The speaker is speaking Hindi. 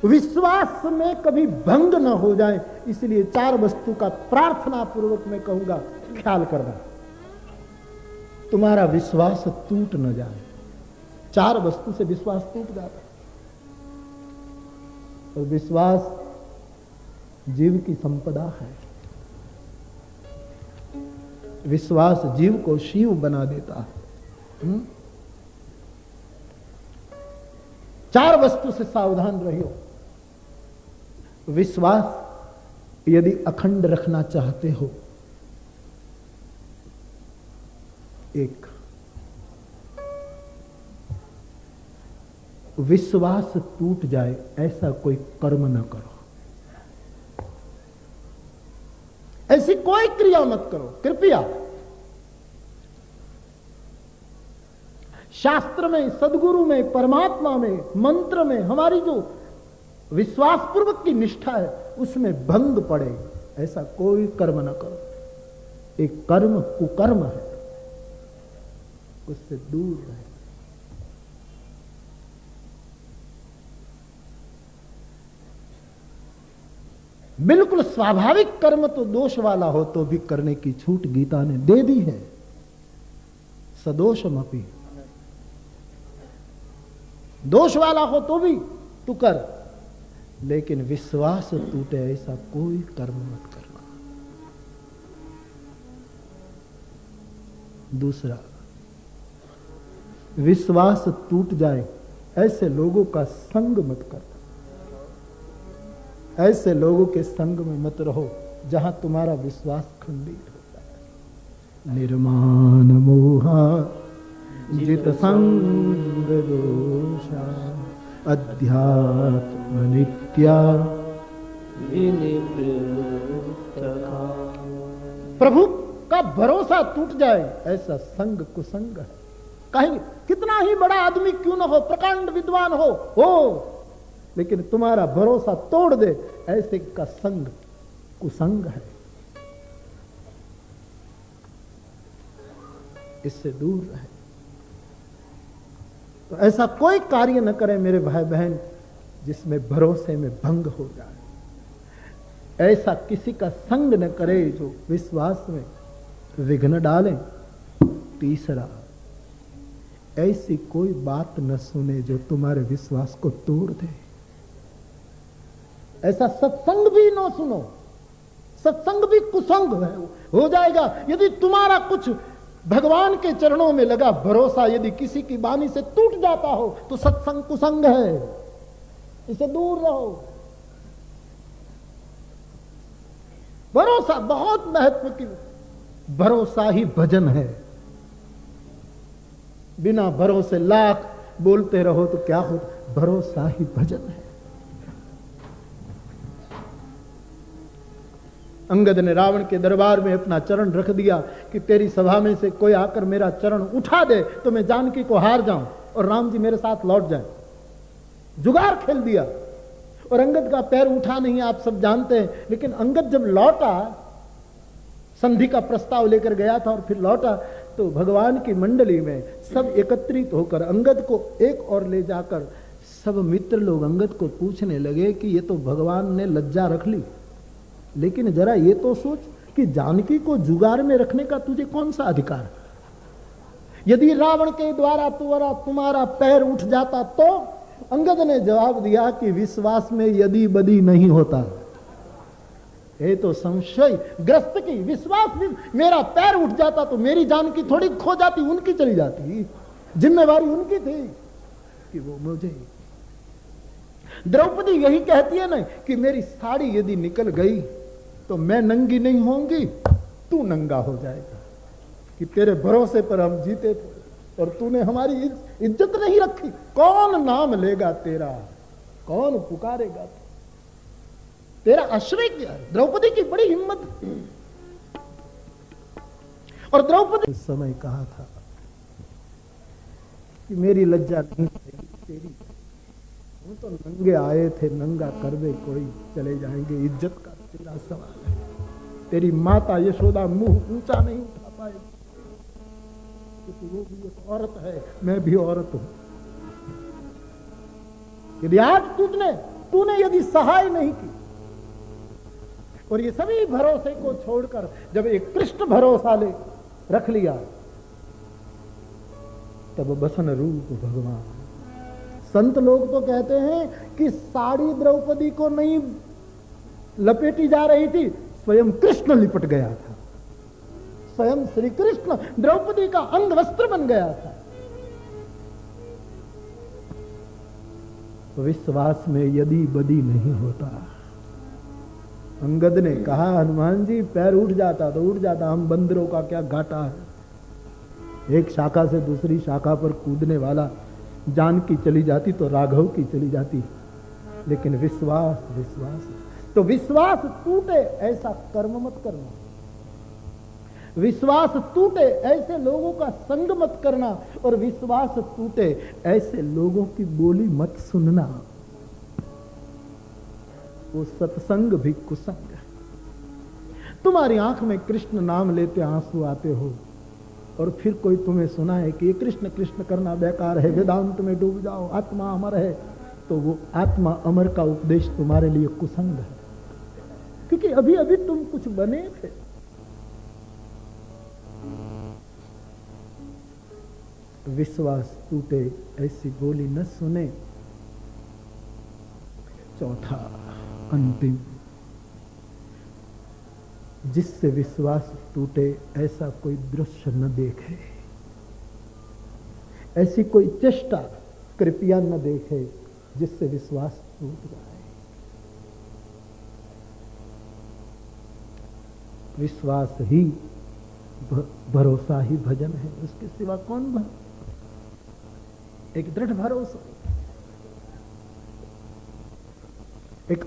विश्वास में कभी भंग न हो जाए, इसलिए 4 वस्तु का प्रार्थना पूर्वक मैं कहूंगा ख्याल करना। तुम्हारा विश्वास टूट न जाए। 4 वस्तु से विश्वास टूट जाता है। और विश्वास जीव की संपदा है। विश्वास जीव को शिव बना देता है। 4 वस्तु से सावधान रहियो। विश्वास यदि अखंड रखना चाहते हो, 1, विश्वास टूट जाए ऐसा कोई कर्म न करो। ऐसी कोई क्रिया मत करो कृपया। शास्त्र में, सदगुरु में, परमात्मा में, मंत्र में हमारी जो विश्वास पूर्वक की निष्ठा है उसमें भंग पड़े ऐसा कोई कर्म न करो। एक कर्म कुकर्म है, उससे दूर रहे। बिल्कुल स्वाभाविक कर्म तो दोष वाला हो तो भी करने की छूट गीता ने दे दी है। सदोषमपि, दोष वाला हो तो भी तू कर, लेकिन विश्वास टूटे ऐसा कोई कर्म मत करना। दूसरा, विश्वास टूट जाए ऐसे लोगों का संग मत करना। ऐसे लोगों के संग में मत रहो जहां तुम्हारा विश्वास खंडित होता है। निर्माण मोहा जित संग दोषा अध्यात्म नित्या प्रभु का भरोसा टूट जाए ऐसा संग कुसंग है। कहीं कितना ही बड़ा आदमी क्यों न हो, प्रकांड विद्वान हो, लेकिन तुम्हारा भरोसा तोड़ दे ऐसे का संग कुसंग है। इससे दूर रहे। तो ऐसा कोई कार्य न करें मेरे भाई बहन जिसमें भरोसे में भंग हो जाए। ऐसा किसी का संग न करे जो विश्वास में विघ्न डालें। तीसरा, ऐसी कोई बात न सुने जो तुम्हारे विश्वास को तोड़ दे। ऐसा सत्संग भी न सुनो। सत्संग भी कुसंग हो जाएगा। यदि तुम्हारा कुछ भगवान के चरणों में लगा भरोसा यदि किसी की वाणी से टूट जाता हो तो सत्संग कुसंग है, इसे दूर रहो। भरोसा बहुत महत्व की, भरोसा ही भजन है। बिना भरोसे लाख बोलते रहो तो क्या हो, भरोसा ही भजन है। अंगद ने रावण के दरबार में अपना चरण रख दिया कि तेरी सभा में से कोई आकर मेरा चरण उठा दे तो मैं जानकी को हार जाऊं और राम जी मेरे साथ लौट जाए। जुगाड़ खेल दिया और अंगद का पैर उठा नहीं, आप सब जानते हैं। लेकिन अंगद जब लौटा, संधि का प्रस्ताव लेकर गया था और फिर लौटा, तो भगवान की मंडली में सब एकत्रित होकर अंगद को एक और ले जाकर सब मित्र लोग अंगद को पूछने लगे कि ये तो भगवान ने लज्जा रख ली, लेकिन जरा ये तो सोच कि जानकी को जुगाड़ में रखने का तुझे कौन सा अधिकार? यदि रावण के द्वारा तुम्हारा पैर उठ जाता तो? अंगद ने जवाब दिया कि विश्वास में यदि बदी नहीं होता। ये तो संशय ग्रस्त की विश्वास में मेरा पैर उठ जाता तो मेरी जानकी थोड़ी खो जाती, उनकी चली जाती। जिम्मेवारी उनकी थी कि वो मुझे। द्रौपदी यही कहती है ना कि मेरी साड़ी यदि निकल गई तो मैं नंगी नहीं होंगी, तू नंगा हो जाएगा। कि तेरे भरोसे पर हम जीते थे और तूने हमारी इज्जत नहीं रखी। कौन नाम लेगा तेरा, कौन पुकारेगा तेरा? आश्रय क्या है? द्रौपदी की बड़ी हिम्मत। और द्रौपदी उस समय कहा था कि मेरी लज्जा नहीं तेरी, वो तो नंगे आए थे, नंगा कर दे कोई, चले जाएंगे। इज्जत का तेरा सवाल है। तेरी माता यशोदा मुंह ऊंचा नहीं उठा पाए, क्योंकि वो भी एक औरत है, मैं भी औरत हूं। यदि आज तुझने तूने यदि सहाय नहीं की, और ये सभी भरोसे को छोड़कर जब एक कृष्ण भरोसा ले रख लिया, तब बसन रूप भगवान। संत लोग तो कहते हैं कि साड़ी द्रौपदी को नहीं लपेटी जा रही थी, स्वयं कृष्ण लिपट गया था, स्वयं श्री कृष्ण द्रौपदी का अंग वस्त्र बन गया था। विश्वास में यदि बदी नहीं होता। अंगद ने कहा, हनुमान जी पैर उठ जाता तो उठ जाता, हम बंदरों का क्या घाटा है। एक शाखा से दूसरी शाखा पर कूदने वाला जानकी चली जाती तो राघव की चली जाती, लेकिन विश्वास विश्वास तो विश्वास टूटे ऐसा कर्म मत करना, विश्वास टूटे ऐसे लोगों का संग मत करना, और विश्वास टूटे ऐसे लोगों की बोली मत सुनना। वो सत्संग भी कुसंग है। तुम्हारी आंख में कृष्ण नाम लेते आंसू आते हो, और फिर कोई तुम्हें सुनाए कि ये कृष्ण कृष्ण करना बेकार है, वेदांत में डूब जाओ, आत्मा अमर है, तो वो आत्मा अमर का उपदेश तुम्हारे लिए कुसंग है, क्योंकि अभी अभी तुम कुछ बने थे। विश्वास टूटे ऐसी बोली न सुने। चौथा अंतिम, जिससे विश्वास टूटे ऐसा कोई दृश्य न देखे, ऐसी कोई चेष्टा कृपया न देखे जिससे विश्वास टूट जाए। विश्वास ही भरोसा ही भजन है, उसके सिवा कौन भजन। एक दृढ़ भरोसा, एक